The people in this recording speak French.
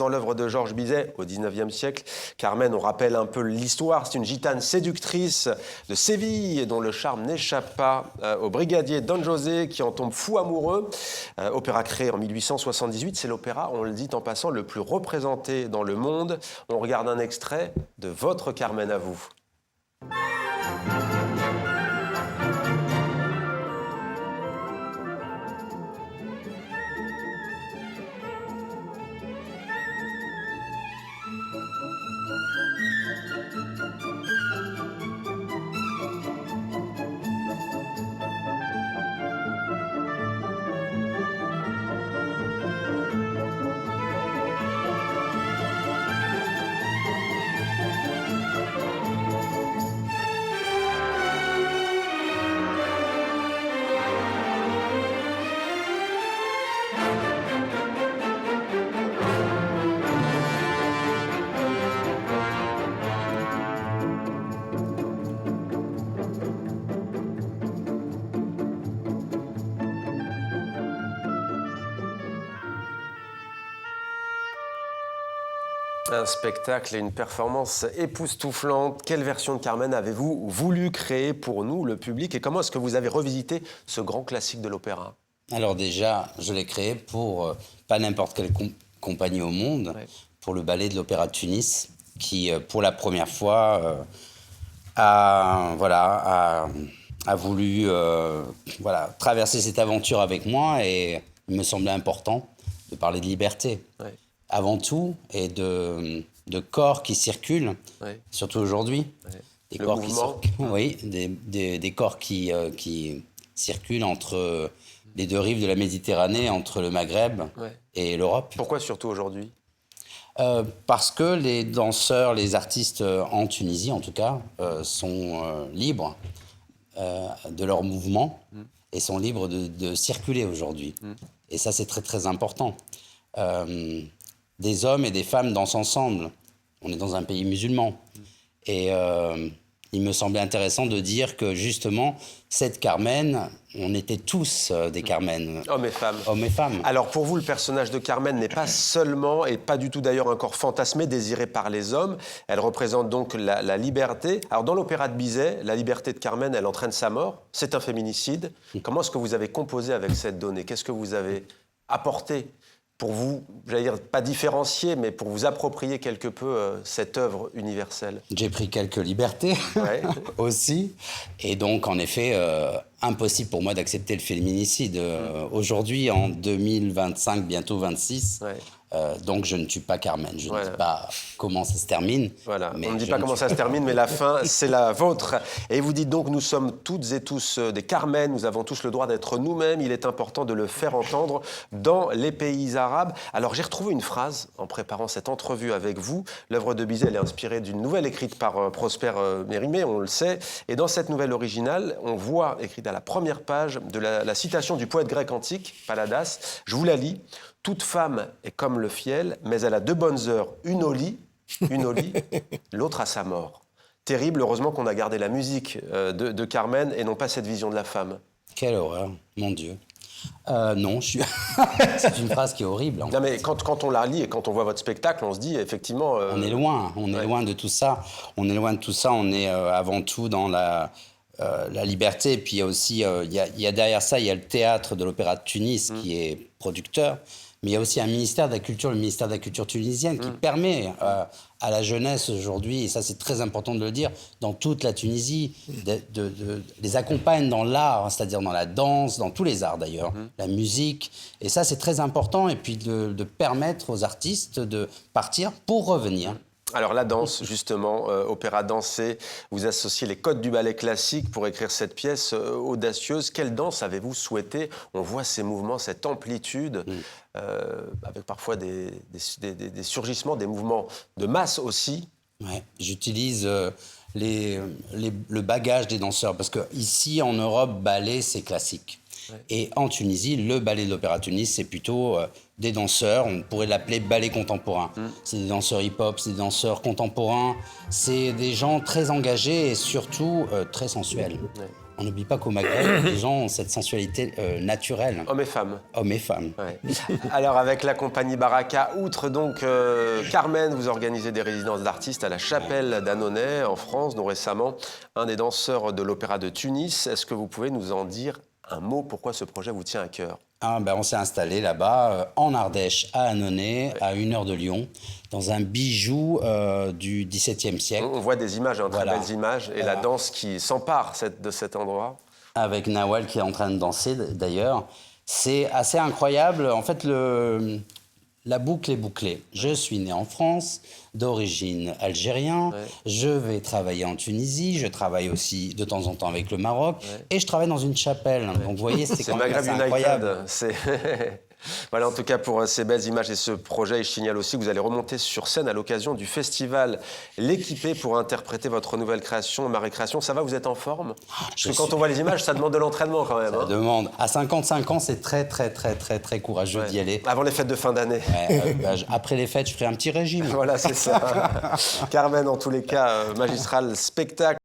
Dans l'œuvre de Georges Bizet, au XIXe siècle, Carmen, on rappelle un peu l'histoire. C'est une gitane séductrice de Séville dont le charme n'échappe pas au brigadier Don José qui en tombe fou amoureux. Opéra créé en 1878, c'est l'opéra, on le dit en passant, le plus représenté dans le monde. On regarde un extrait de votre Carmen à vous. Un spectacle et une performance époustouflante. Quelle version de Carmen avez-vous voulu créer pour nous, le public, et comment est-ce que vous avez revisité ce grand classique de l'opéra? Alors déjà, je l'ai créé pour pas n'importe quelle compagnie au monde, Ouais. pour le ballet de l'Opéra de Tunis, qui pour la première fois a voulu traverser cette aventure avec moi, et il me semblait important de parler de liberté. Ouais. Avant tout, et de corps qui circulent, Ouais. surtout aujourd'hui. Ouais. Des Le corps mouvement. oui, des corps qui circulent entre les deux rives de la Méditerranée, entre le Maghreb Ouais. et l'Europe. Pourquoi surtout aujourd'hui? Parce que les danseurs, les artistes en Tunisie, en tout cas, sont libres de leur mouvement et sont libres de circuler aujourd'hui. Et ça, c'est très, très important. Des hommes et des femmes dansent ensemble. On est dans un pays musulman. Et il me semblait intéressant de dire que, justement, cette Carmen, on était tous des Carmen. Hommes et femmes. Hommes et femmes. Alors pour vous, le personnage de Carmen n'est pas seulement, et pas du tout d'ailleurs un corps fantasmé, désiré par les hommes. Elle représente donc la liberté. Alors dans l'opéra de Bizet, la liberté de Carmen, elle entraîne sa mort. C'est un féminicide. Comment est-ce que vous avez composé avec cette donnée? Qu'est-ce que vous avez apporté pour vous, j'allais dire, pas différencier, mais pour vous approprier quelque peu cette œuvre universelle? J'ai pris quelques libertés Ouais. aussi. Et donc, en effet, impossible pour moi d'accepter le féminicide. Aujourd'hui, en 2025, bientôt 26, Ouais. Donc je ne tue pas Carmen. Je Voilà. ne dis pas comment ça se termine. Voilà, mais on ne dit je pas comment tue ça se termine, mais la fin, c'est la vôtre. Et vous dites donc, nous sommes toutes et tous des Carmen, nous avons tous le droit d'être nous-mêmes, il est important de le faire entendre dans les pays arabes. Alors j'ai retrouvé une phrase en préparant cette entrevue avec vous. L'œuvre de Bizet, elle est inspirée d'une nouvelle écrite par Prosper Mérimée, on le sait. Et dans cette nouvelle originale, on voit, écrite à la première page, de la citation du poète grec antique, Paladas. Je vous la lis. « Toute femme est comme le fiel, mais elle a deux bonnes heures, une au lit, l'autre à sa mort. » Terrible, heureusement qu'on a gardé la musique de Carmen et non pas cette vision de la femme. Quelle horreur, mon Dieu. Non, je suis... C'est une phrase qui est horrible. Non mais quand on la lit et quand on voit votre spectacle, on se dit effectivement... On est loin, loin de tout ça. On est loin de tout ça, on est avant tout dans la liberté. Et puis il y a aussi, il y a derrière ça, il y a le théâtre de l'Opéra de Tunis qui est producteur. Mais il y a aussi un ministère de la Culture, le ministère de la Culture tunisienne, qui permet à la jeunesse aujourd'hui, et ça c'est très important de le dire, dans toute la Tunisie, les accompagne dans l'art, c'est-à-dire dans la danse, dans tous les arts d'ailleurs, la musique. Et ça c'est très important, et puis de permettre aux artistes de partir pour revenir. Alors la danse, justement, opéra dansé, vous associez les codes du ballet classique pour écrire cette pièce audacieuse. Quelle danse avez-vous souhaité? On voit ces mouvements, cette amplitude, avec parfois des surgissements, des mouvements de masse aussi. Ouais, j'utilise le bagage des danseurs, parce qu'ici en Europe, ballet c'est classique. Ouais. Et en Tunisie, le ballet de l'Opéra de Tunis, c'est plutôt des danseurs, on pourrait l'appeler ballet contemporain. C'est des danseurs hip-hop, c'est des danseurs contemporains, c'est des gens très engagés et surtout très sensuels. Ouais. On n'oublie pas qu'au Maghreb, les gens ont cette sensualité naturelle, Hommes et femmes. hommes et femmes. Ouais. Alors avec la compagnie Baraka, outre donc Carmen, vous organisez des résidences d'artistes à la Chapelle d'Annonay en France, dont récemment un des danseurs de l'Opéra de Tunis. Est-ce que vous pouvez nous en dire un mot? Pourquoi ce projet vous tient à cœur? On s'est installé là-bas, en Ardèche, à Annonay, à 1 heure de Lyon, dans un bijou du XVIIe siècle. On voit des images, très Voilà. belles images, et la danse qui s'empare de cet endroit. Avec Nawal qui est en train de danser d'ailleurs. C'est assez incroyable. En fait, la boucle est bouclée. Je suis né en France, d'origine algérien. Ouais. Je vais travailler en Tunisie. Je travaille aussi de temps en temps avec le Maroc. Ouais. Et je travaille dans une chapelle. Donc, vous voyez, c'est quand même Maghreb assez United. incroyable. Voilà, en tout cas, pour ces belles images et ce projet, et je signale aussi que vous allez remonter sur scène à l'occasion du festival L'Équipé pour interpréter votre nouvelle création, ma récréation. Ça va, vous êtes en forme? Parce que quand on voit les images, ça demande de l'entraînement quand même. Ça demande. À 55 ans, c'est très, très, très, très, très courageux d'y aller. Avant les fêtes de fin d'année. Après les fêtes, je ferai un petit régime. Voilà, c'est ça. Carmen, en tous les cas, magistral spectacle.